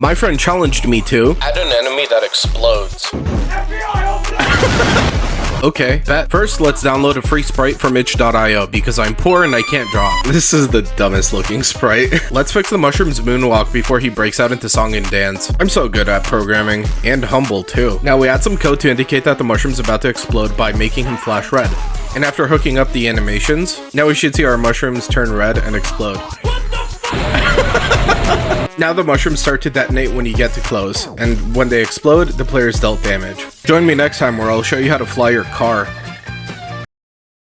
My friend challenged me to. Add an enemy that explodes. Okay, bet. First, let's download a free sprite from itch.io because I'm poor and I can't draw. This is the dumbest looking sprite. Let's fix the mushroom's moonwalk before he breaks out into song and dance. I'm so good at programming, and humble too. Now we add some code to indicate that the mushroom's about to explode by making him flash red. And after hooking up the animations, now we should see our mushrooms turn red and explode. Now the mushrooms start to detonate when you get too close, and when they explode, the player's dealt damage. Join me next time where I'll show you how to fly your car.